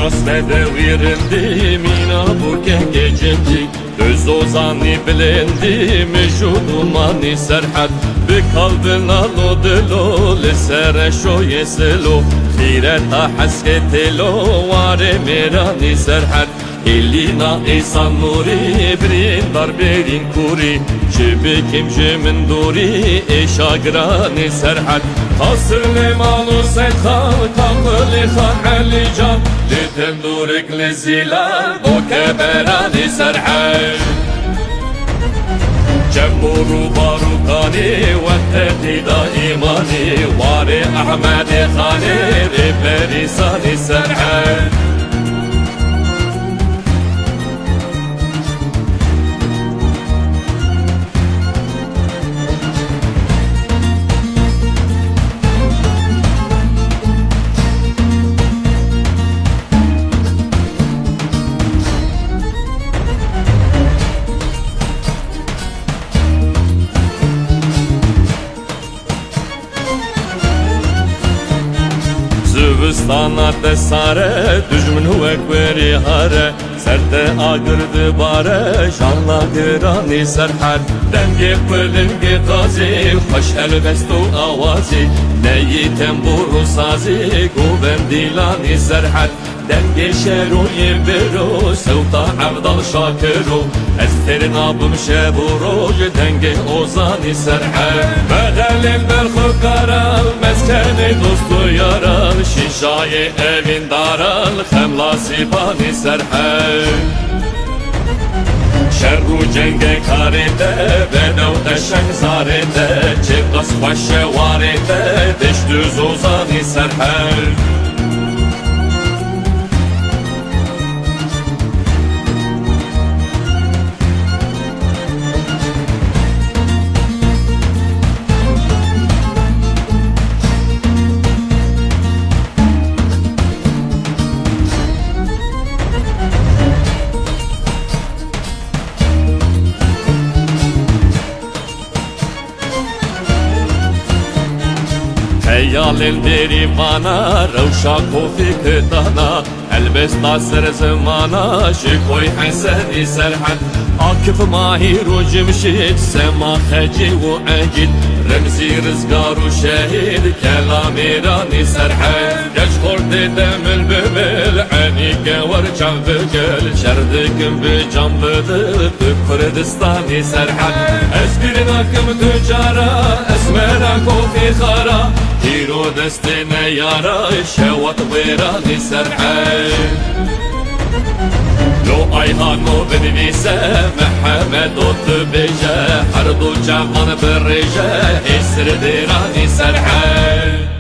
Rasmede virindi mina bu gecindi Öz ozani bilendi mecudumani serhat Bikaldına lo dilo lisere şoye selo Khireta hasketelo vare mirani serhat Elina esan nuri brin darberin kuri Çibikim jimin duri eşagrani serhat Hasır limalu sethan kamli khan ali can Litem durik lezilal o keberani serhat جمهور باروكاني والتهديد إيماني واري أحمد خاني باريساني سرحان Züvistana tesare, düşmün huvekveri hare Serte agırdı bare, şanla girani serhar Denge kılınge gazi, hoş elbestu avazi Neyi temburu sazi, guvendilani serhar Denge şeruyi biro, sevta avdal şakiru Esterin abim şeburu, denge ozani serhar Meğelim berhu karal, meskeni dostu yaral Şişayı evin daral, hemla sipani serhar Şerru cenge karide, bedev deşen zaride Çikas başı varide, deştüz ozani serhar Heyalin deri bana, revşa kofi kıtana Elbesta ser zamana, şikoy hasedi serhan Akif mahiru cimşit, sema kheci u acid Remzi rızgaru şehid, kelamirani serhan Geç kordi demil bimil, anike var can bigil Şerdikim bi can bidil, Kurdistani serhan Eskirin akım tücara, esmera kofi khara Hiro destine yara, şevat virani serhan لو أيهانو بنبيسة محمد وطبيجة حرضو جعمان بالرجاء يسر ديراني سرحان